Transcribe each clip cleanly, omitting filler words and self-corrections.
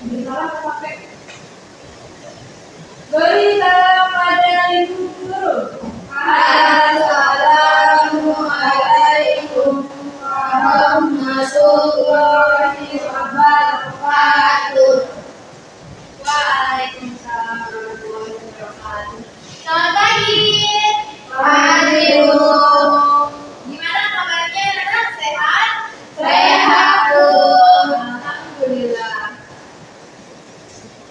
Beri salam pada ibu guru. Assalamualaikum warahmatullahi wabarakatuh. Waalaikumsalam warahmatullahi wabarakatuh. Selamat pagi. Pagi, Bu. Gimana kabarnya anak? Sehat? Sehat, Bu. Alhamdulillah.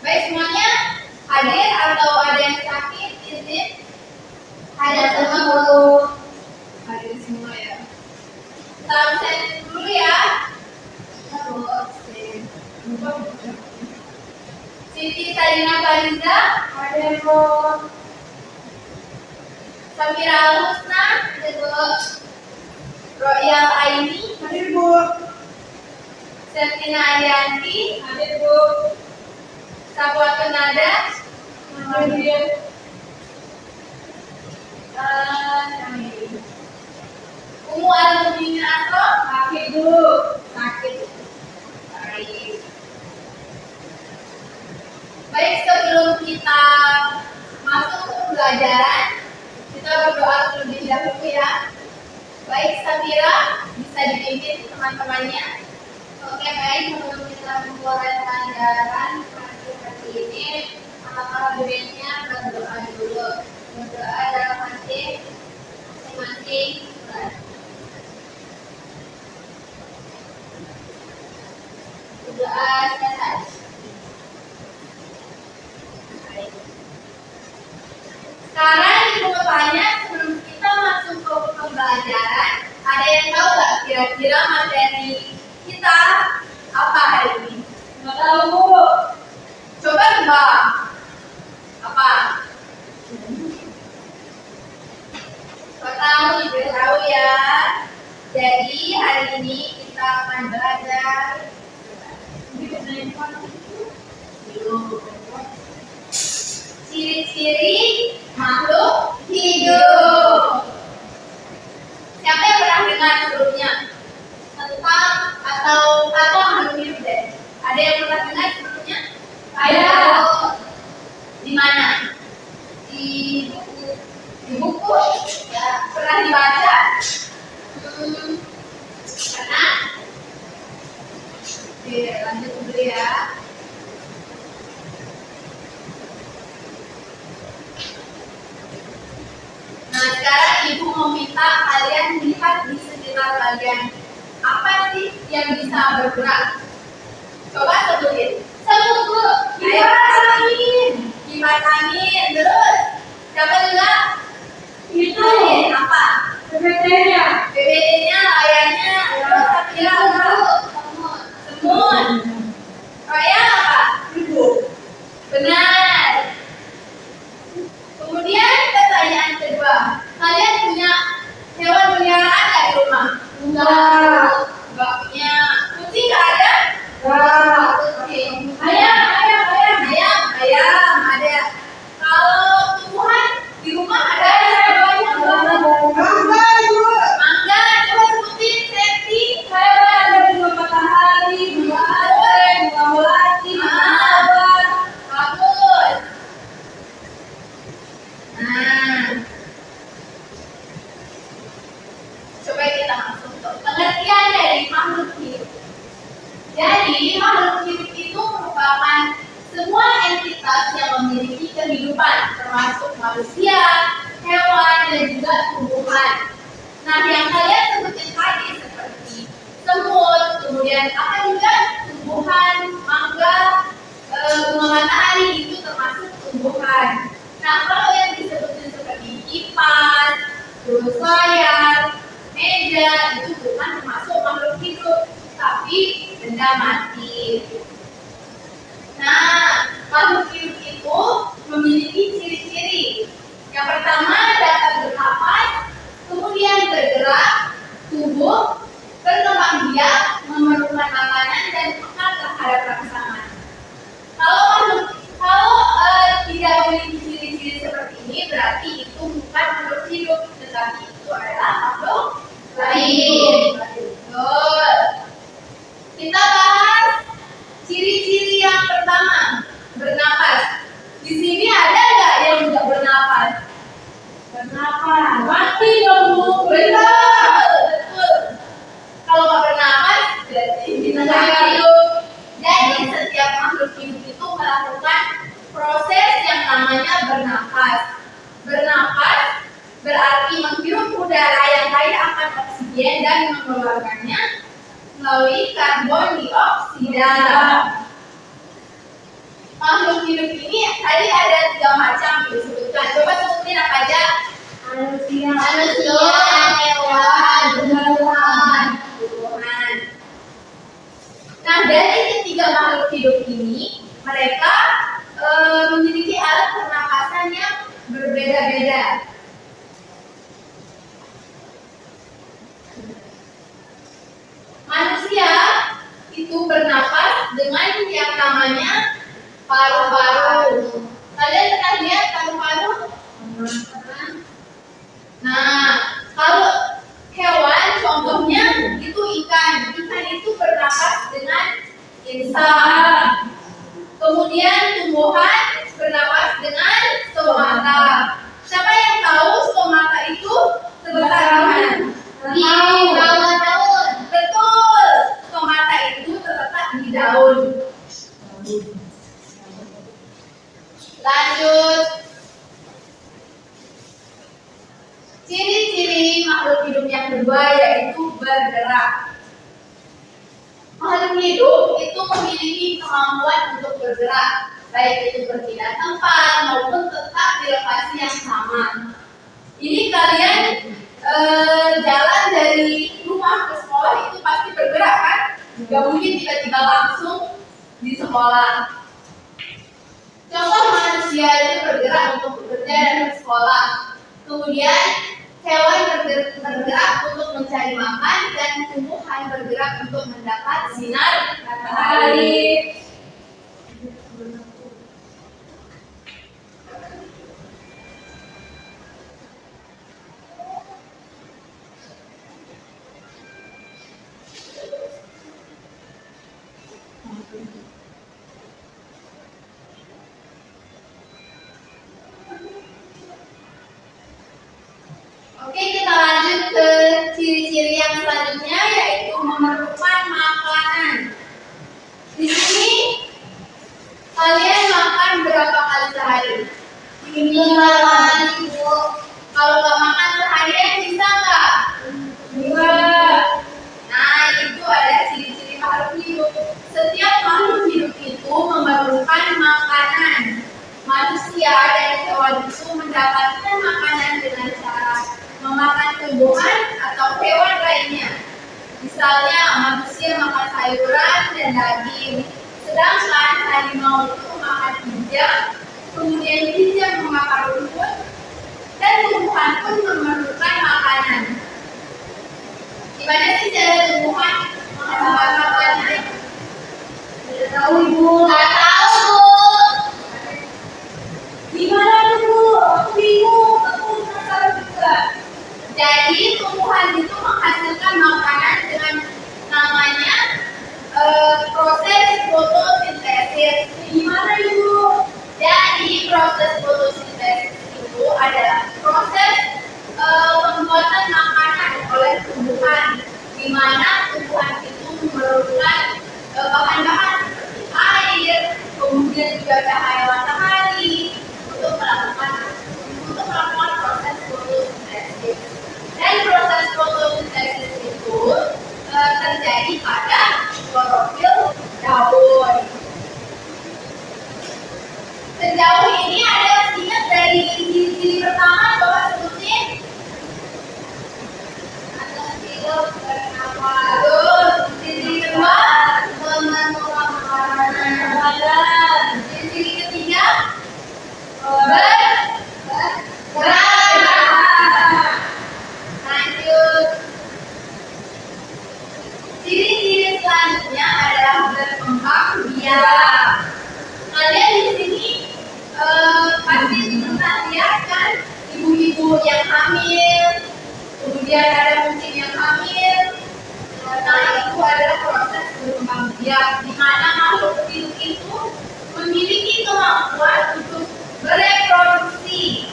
Baik semuanya, hadir atau ada yang sakit? Izin? Ada semua, Bu. Hadir semua ya. Salam sehat dulu ya. Siti Salina Fariza, Ada, Bu. Samira Al-Husna, Ada, Bu. Royal Aini, Ada, Bu. Septina Arianti, Ada, Bu. Sapwa Nada, Umu Al-Muminin Asro, Sakit, Bu. sakit. Baik. Baik, sebelum kita masuk ke pembelajaran, kita berdoa terlebih dahulu ya. Baik, Samira bisa dipimpin teman-temannya. Oke, baik. Sebelum kita memulai pelajaran hari ini, para muridnya berdoa dulu. Berdoa dalam hati masing-masing. Berdoa sehat. Sekarang ibu mau tanya, sebelum kita masuk ke pembelajaran, ada yang tahu nggak kira-kira materi kita apa hari ini? Nggak tahu, Bu. Coba tebak. Apa? Nggak tahu, ibu tahu ya. Jadi hari ini kita akan belajar ciri-ciri makhluk hidup. Siapa yang pernah dengar sebelumnya tentang atau makhluk hidup deh? Ada yang pernah dengar sebelumnya? Ada. Di mana? Di buku. Di buku? Ya. Pernah dibaca? Pernah? Oke, lanjut dulu ya. Nah, sekarang ibu mau minta kalian lihat di sekitar kalian. Apa sih yang bisa bergerak? Coba sebutin. Sebut dulu. Kipas angin. Kipas angin. Terus siapa juga? Itu. Angin. Apa? BBT-nya. BBD-nya, layarnya. Terus Sakira dulu. Semut. Royal apa? Ibu. Benar. Kemudian pertanyaan kedua, kalian punya hewan peliharaan nggak di rumah? Enggak. Nggak punya. Kucing nggak ada? Enggak. Kucing. Ayam. Ayam ada. Kalau tumbuhan di rumah ada? Mangga, Ibu. Mangga, coba sebutin, Septi. Saya ada bunga matahari, bunga aren, bunga melati, bunga mawar. Bagus. Nah, coba kita masuk ke pengertian dari makhluk hidup. Jadi, makhluk hidup itu merupakan semua entitas yang memiliki kehidupan, termasuk manusia, hewan, dan juga tumbuhan. Nah, yang kalian sebutin tadi seperti semut, kemudian apa juga tumbuhan, mangga, bunga matahari itu termasuk tumbuhan. Nah, kalau yang disebutin seperti kipas, terus layar, meja, itu bukan termasuk makhluk hidup, tapi benda mati. Nah, makhluk hidup itu memiliki ciri-ciri. Yang pertama dapat bernapas, kemudian bergerak, tumbuh, berkembang biak, memerlukan makanan dan peka terhadap rangsangan. Kalau tidak memiliki ciri-ciri seperti ini, berarti itu bukan makhluk hidup, tetapi itu adalah makhluk lain. Betul. Kita bahas ciri-ciri yang pertama. namanya bernapas. Bernapas berarti menghirup udara yang kaya akan oksigen dan mengeluarkannya melalui karbon dioksida. Makhluk hidup ini tadi ada 3 macam disebutkan. Coba sebutin apa aja? Manusia, hewan, tumbuhan. Nah, dari ketiga makhluk hidup ini, mereka memiliki alat pernapasan yang berbeda-beda. Manusia itu bernapas dengan yang namanya paru-paru. Kalian pernah lihat paru-paru? Nah, kalau hewan contohnya itu ikan. Ikan itu bernapas dengan insang. Kemudian tumbuhan bernapas dengan stomata. Siapa yang tahu stomata itu terletak di mana? Di bawah daun. Betul. Stomata itu terletak di daun. Lanjut. Ciri-ciri makhluk hidup yang kedua yaitu bergerak. Makhluk hidup itu memiliki kemampuan untuk bergerak, baik itu berpindah tempat maupun tetap di lokasi yang sama. Ini kalian jalan dari rumah ke sekolah itu pasti bergerak kan? Gak mungkin tiba-tiba langsung di sekolah. Contoh manusia itu bergerak untuk bekerja dan bersekolah. Kemudian hewan bergerak untuk mencari makan dan tumbuhan bergerak untuk mendapat sinar matahari. Oke, kita lanjut ke ciri-ciri yang selanjutnya yaitu memerlukan makanan. Di sini kalian makan berapa kali sehari? 5 kali, Bu. Kalau nggak makan seharian bisa nggak? Bisa. Nah, itu ada ciri-ciri makhluk hidup. Setiap makhluk hidup itu memerlukan makanan. Manusia dan hewan itu mendapatkan makanan dengan cara memakan tumbuhan atau hewan lainnya. Misalnya manusia makan sayuran dan daging, sedangkan harimau itu makan kijang, kemudian kijang memakan rumput, dan tumbuhan pun memerlukan makanan. Gimana sih cara tumbuhan menghasilkan makanan? Tidak tahu, Ibu. Nggak tahu, Bu. Gimana tuh, Bu? Aku bingung. Aku penasaran juga. Jadi tumbuhan itu menghasilkan makanan dengan namanya proses fotosintesis. Gimana, Ibu? Jadi proses fotosintesis itu adalah proses pembuatan makanan oleh tumbuhan, di mana tumbuhan itu memerlukan bahan-bahan seperti air, kemudian juga cahaya matahari untuk melakukan proses fotosintesis. Dan proses fotosintesis itu terjadi pada klorofil daun. Sejauh ini ada yang ingat dari ciri-ciri pertama, coba sebutin. Ada hidup bernapas. Ciri kedua, memerlukan makanan. Ciri ketiga, bergerak. Lanjut. Ciri-ciri selanjutnya adalah berkembang biak. Kalian di sini pasti pernah lihat kan ibu-ibu yang hamil, kemudian ada kucing yang hamil. Nah, itu adalah proses berkembang biak, di mana makhluk hidup itu memiliki kemampuan untuk bereproduksi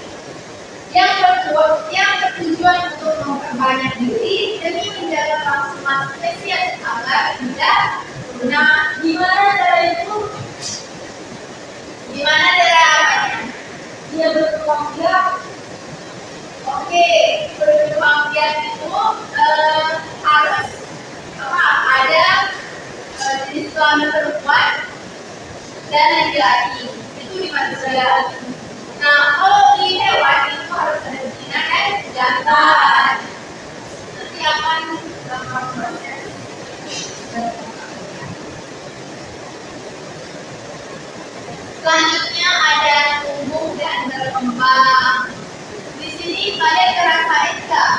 yang bertujuan untuk memperbanyak diri demi menjaga kelangsungan spesies agar tidak punah. Gimana cara itu? Gimana cara apanya? perempuan dan laki-laki. Itu di manusia. Nah, kalau di hewan itu harus ada betina dan jantan. Nanti akan dapat proses. Selanjutnya ada tumbuh dan berkembang. Di sini kalian ngerasain nggak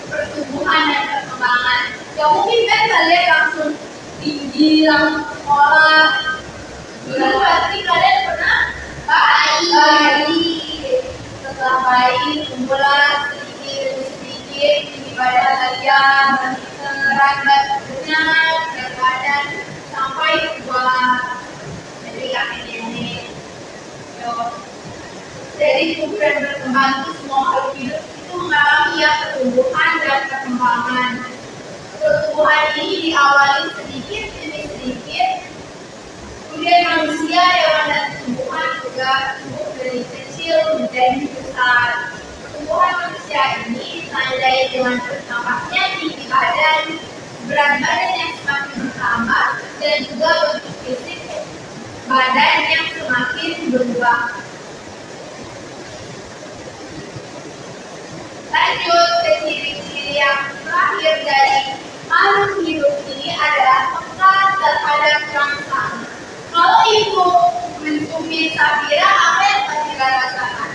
pertumbuhan dan perkembangan? Ya mungkin kan kalian langsung dibilang sekolah. Dulu pasti kalian pernah bayi. Setelah bayi tumbuhlah sedikit demi sedikit tinggi badan kalian, berat badan, berat badan sampai tua. Jadi kakek nenek. Dari tumbuh dan berkembang itu semua makhluk hidup itu mengalami ya pertumbuhan dan perkembangan. Pertumbuhan ini diawali sedikit demi sedikit. Kemudian manusia, hewan dan tumbuhan juga tumbuh dari kecil menjadi besar. Pertumbuhan manusia ini ditandai dengan bertambahnya tinggi badan, berat badan yang semakin bertambah, dan juga bentuk fisik badan yang semakin berubah. Lanjut ke ciri-ciri yang terakhir dari makhluk hidup ini adalah peka terhadap rangsangan. Kalau ibu mencubit Safira, apa yang Safira rasakan?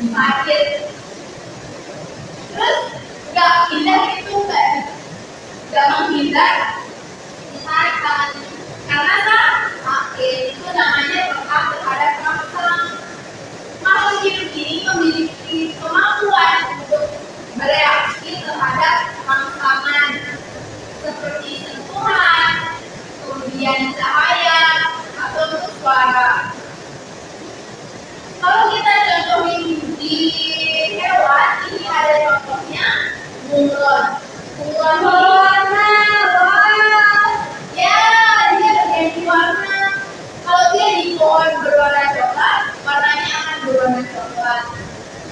Sakit. Terus nggak pindah itu nggak menghindar, ditarik tangan karena sakit. Itu namanya peka terhadap rangsangan. Makhluk hidup ini memiliki kemampuan untuk bereaksi terhadap rangsangan seperti sentuhan, kemudian cahaya, atau suara. Kalau kita contohin di hewan, ini ada contohnya bunglon. Bunglon berwarna, ya dia berganti warna. Kalau dia di pohon berwarna coklat, warnanya akan berwarna coklat.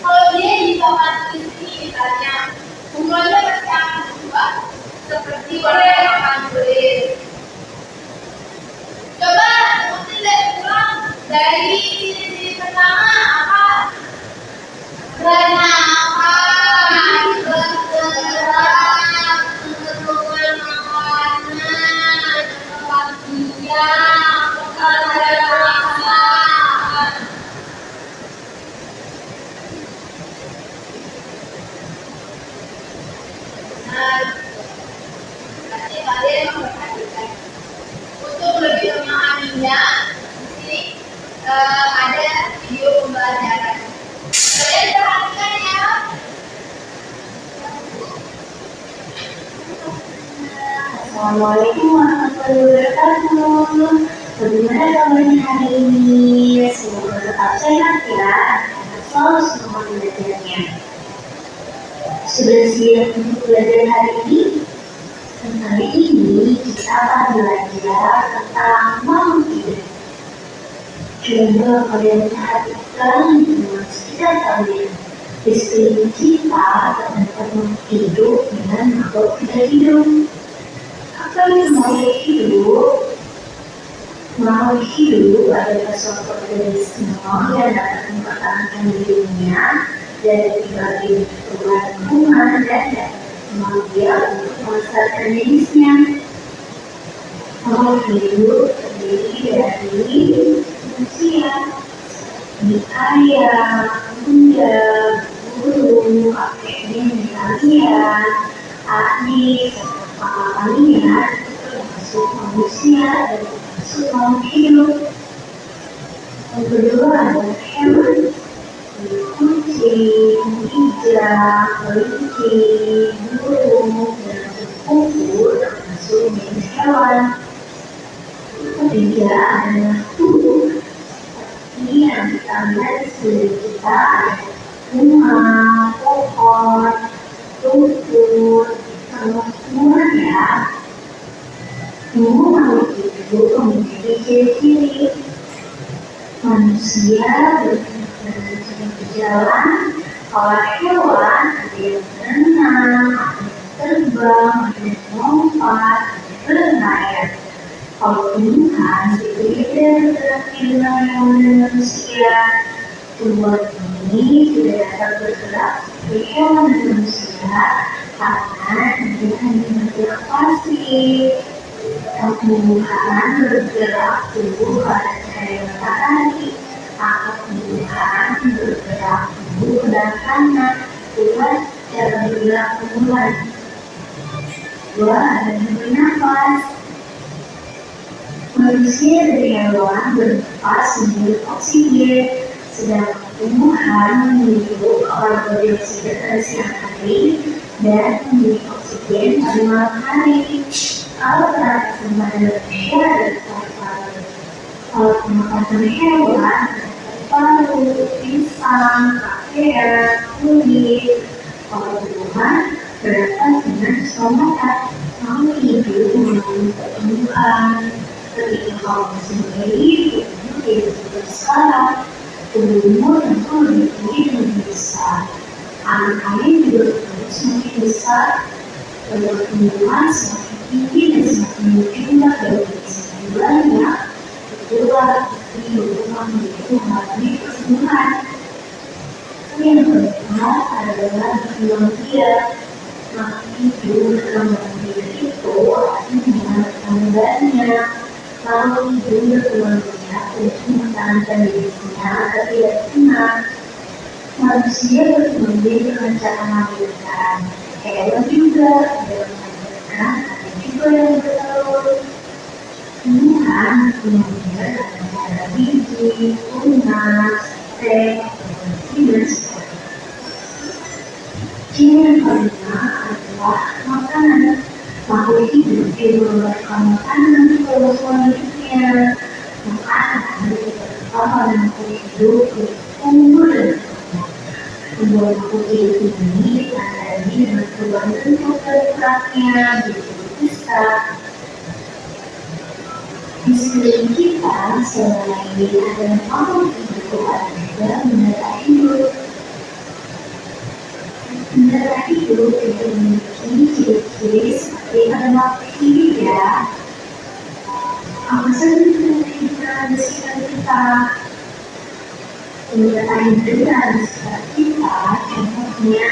Kalau dia di papan tulis ini misalnya, bunglonnya pasti akan berubah seperti warna papan tulis. Coba sebutin deh ulang dari ciri-ciri pertama apa? Bernafas, bergerak, menentukan makanan, kebahagiaan, perasaan. Nah, berarti kalian memperhatikan. Untuk lebih memahaminya, di sini ada video pembelajaran. Kalian perhatikan ya. Assalamualaikum warahmatullahi wabarakatuh. Bagaimana kabarnya hari ini? Semoga tetap sehat ya. Selalu semangat belajarnya. Sudah siap untuk belajar hari ini? Hari ini kita akan belajar tentang makhluk hidup. Coba kalian perhatikan dengan sekitar kalian. Di sekeliling kita terdapat makhluk hidup dengan makhluk tidak hidup. Apa itu makhluk hidup? Makhluk hidup adalah suatu organisme yang dapat mempertahankan dirinya dari berbagai perubahan lingkungan dan dia untuk melestarikan jenisnya. Makhluk hidup terdiri dari manusia, ayam, kuda, burung, kakek nenek kalian, adik, kakak kalian, termasuk manusia dan termasuk makhluk hidup. Yang kedua adalah hewan. Kucing, hijau, kelinci, burung, dan kuku termasuk jenis hewan. Ketiga adalah tubuh. Ini yang kita lihat di sekeliling kita ada bunga, pohon, rumput, tumbuhan ya. Semua makhluk hidup memiliki ciri-ciri. Manusia berjalan, kalau hewan ada yang berenang, ada yang terbang, ada yang lompat, ada yang berlayar. Kalau tumbuhan berbeda bergerak dengan hewan manusia, tumbuhan ini tidak dapat bergerak seperti hewan dan manusia karena dia hanya bergerak pasif. Tumbuhan bergerak tumbuh pada cahaya matahari, maka tumbuhan bergerak tumbuh pada tanah. Dua, cara bergerak tumbuhan. Dua, ada yang bernafas. Manusia dan hewan bernapas menghirup oksigen, sedangkan tumbuhan menghirup karbon dioksida pada siang hari dan menghirup oksigen pada malam hari. Kalau pernapasan manusia adalah paru-paru. Kalau pernapasan hewan adalah paru, pisang, kakea, kulit. Kalau tumbuhan bernapas dengan stomata, mau hidup melalui pertumbuhan. Ketika kamu sendiri, tubuhmu tidak berskala, tubuhmu tentu lebih besar. Anak kalian juga tumbuh semakin besar, pertumbuhan semakin tinggi dan semakin berjumlah dan semakin banyak. Itulah berkembang menjadi mengalami pertumbuhan. Yang kedua adalah berkembang biak. Maka itu berkembang biak itu artinya berkembangnya. Lalu hidung berkembang biak untuk mempertahankan dirinya agar tidak punah. Manusia berkembang biak dengan cara melahirkan. Hewan juga ada yang melahirkan, ada juga yang bertelur. Tumbuhan berkembang biak dengan cara biji, tunas, stek, dan sebagainya. Ciri yang kelima adalah makanan. Makhluk hidup yang mengeluarkan makanan ke ruang hidupnya. Makanan berupa dan makhluk hidup tumbuh dan berkembang. Tumbuhan makhluk hidup ini ditandai dengan perubahan bentuk dan geraknya begitu besar. Di sekeliling kita selain ada makhluk hidup, ada juga benda hidup. Benda hidup itu memiliki ciri-ciri seperti pada makhluk hidup ya. Apa saja benda hidup ada di sekitar kita? Benda hidup ada di sekitar kita, contohnya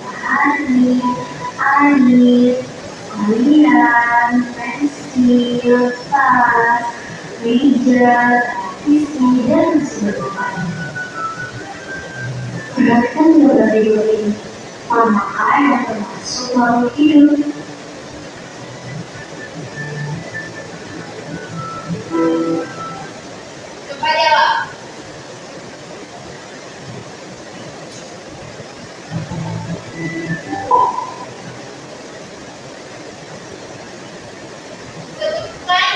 matahari, air, kalian, pensil, tas, meja, televisi, dan sebagainya. Perhatikan dua ini. Maka yang termasuk makhluk hidup. Coba jawab. Sebutkan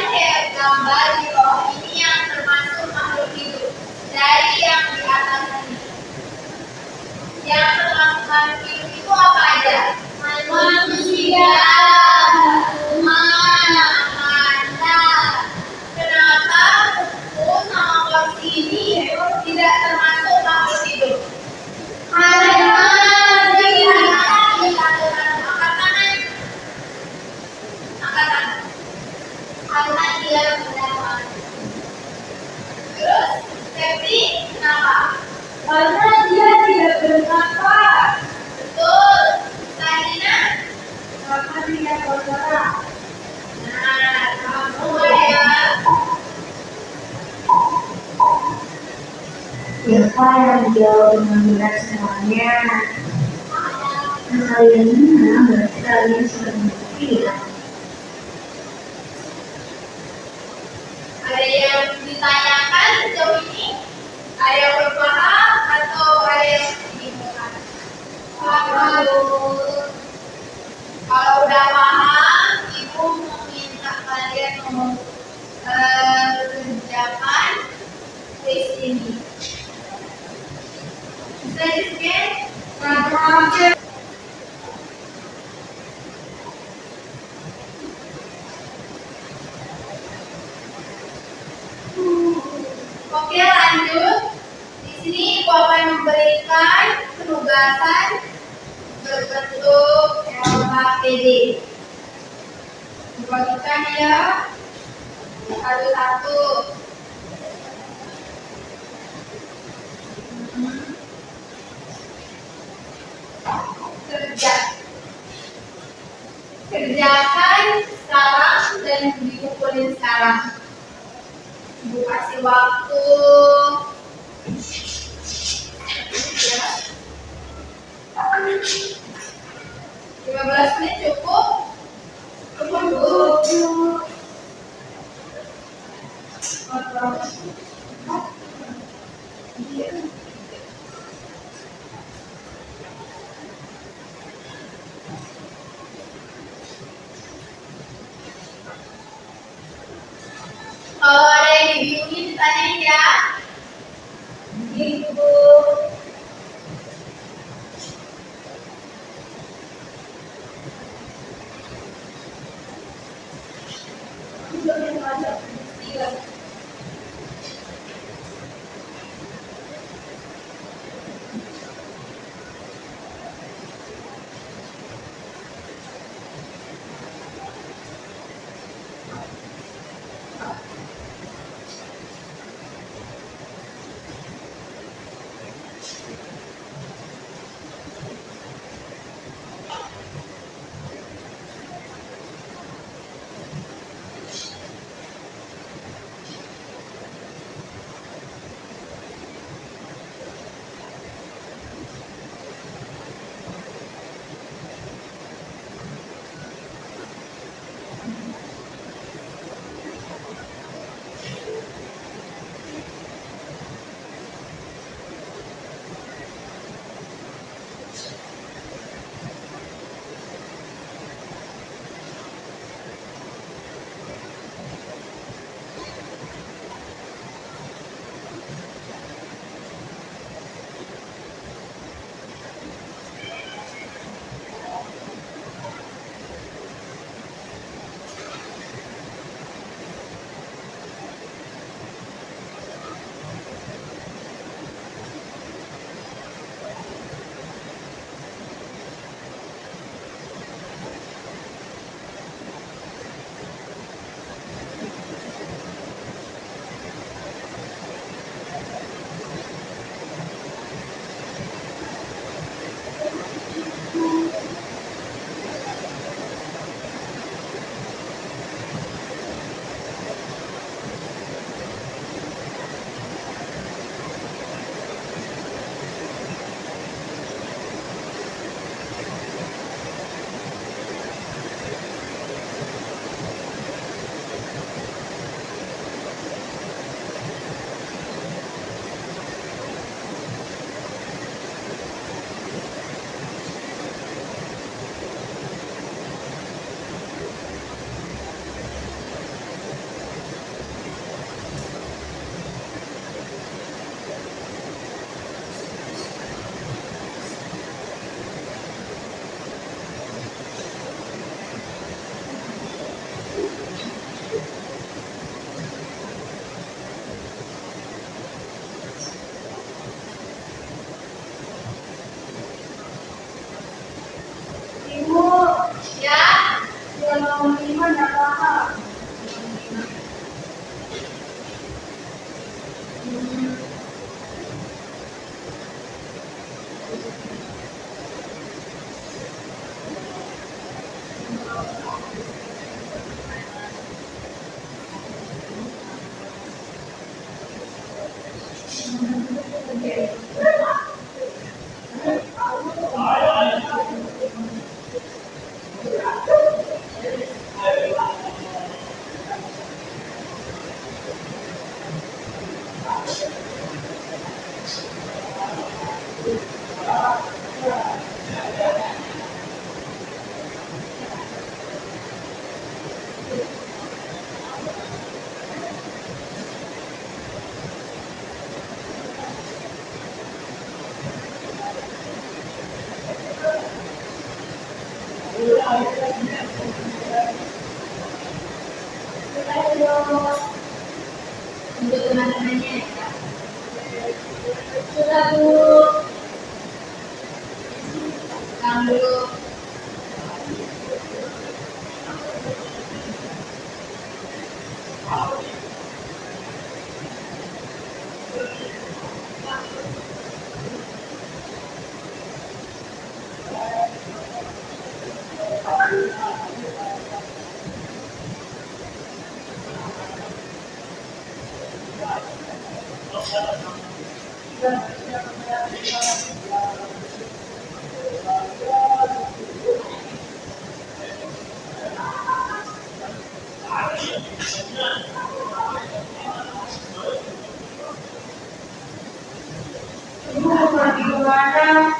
gambar di bawah ini yang termasuk makhluk hidup dari yang di atas ini. Yang termasuk makhluk hidup itu apa aja? Manusia, mata. Kenapa buku sama kursi ini tidak termasuk makhluk hidup? Karena dia angkat tangan. Karena dia mendapat. Terus, Febri, kenapa? Karena dia tidak bernafas. Betul. Salina? Karena dia bergerak. Nah, kamu ya. Siapa yang menjawab dengan benar semuanya? Kalian mana berarti kalian sudah mengerti ya? Ada yang ditanyakan sejauh ini? Ada yang belum paham atau ada yang bingung? Kalau udah paham, ibu meminta kalian mengerjakan tes ini. Bisa di-scan? Oke, lanjut. Di sini ibu akan memberikan penugasan berbentuk hewan PD. Dibagikan ya. Satu-satu. Kerja. Kerjakan sekarang dan dikumpulin sekarang. Ibu kasih waktu 15 menit cukup? Cukup. Kalau ada yang dibingungin ditanyain ya. Gitu. Untuk teman-temannya ya. Sudah Bu. Sekarang dulu. Ibu mau pergi kemana?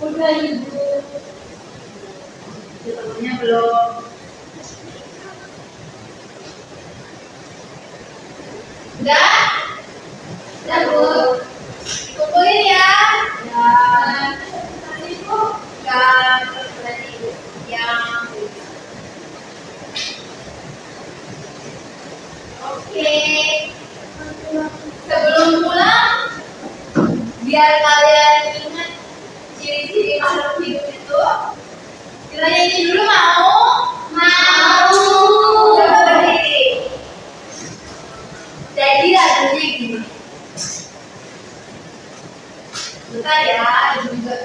Udah ibu. Temennya belum. Udah? Udah, Bu. Kumpulin ya. Ya. Nanti Bu, yang berarti yang oke. Sebelum pulang, biar kalian ingat ciri-ciri makhluk hidup itu, kita nyanyi dulu mau? Mau. Coba berdiri. Jadi lagunya gini. Bentar ya, ibu juga.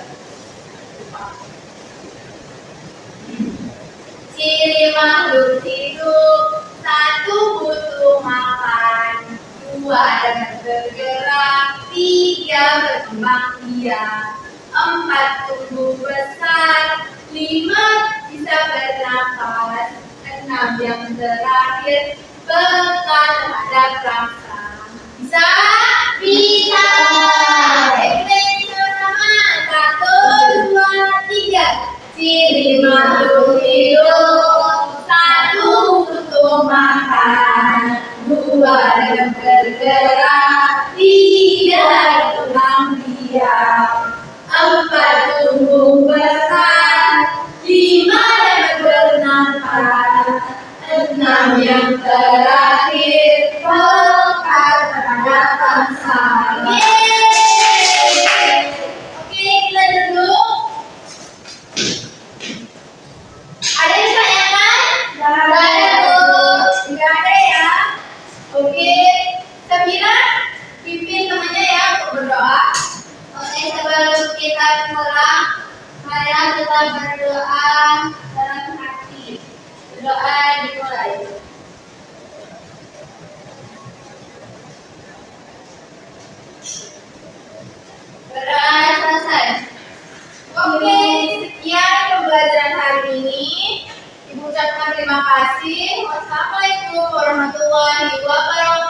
Ciri makhluk hidup, satu butuh makan, dua dapat bergerak, tiga berkembang biak, empat tumbuh besar, lima bisa bernafas, enam yang terakhir peka terhadap rasa. Bisa? Bisa. Kita sama-sama. Satu, dua, tiga. Ciri makhluk hidup, satu butuh makan, dua dapat bergerak, tiga berkembang biak, empat tumbuh besar, lima dapat bernafas, enam yang terakhir peka terhadap rasa. Oke, kita duduk. Ada yang tanyakan? Tidak ada, Bu. Tidak ada ya. Oke, Sabira, pimpin temannya ya untuk berdoa. Oke, sebelum kita pulang, marilah kita berdoa dalam hati. Berdoa dimulai. Berdoa selesai. Oke, sekian pembelajaran hari ini. Ibu ucapkan terima kasih. Wassalamualaikum warahmatullahi wabarakatuh.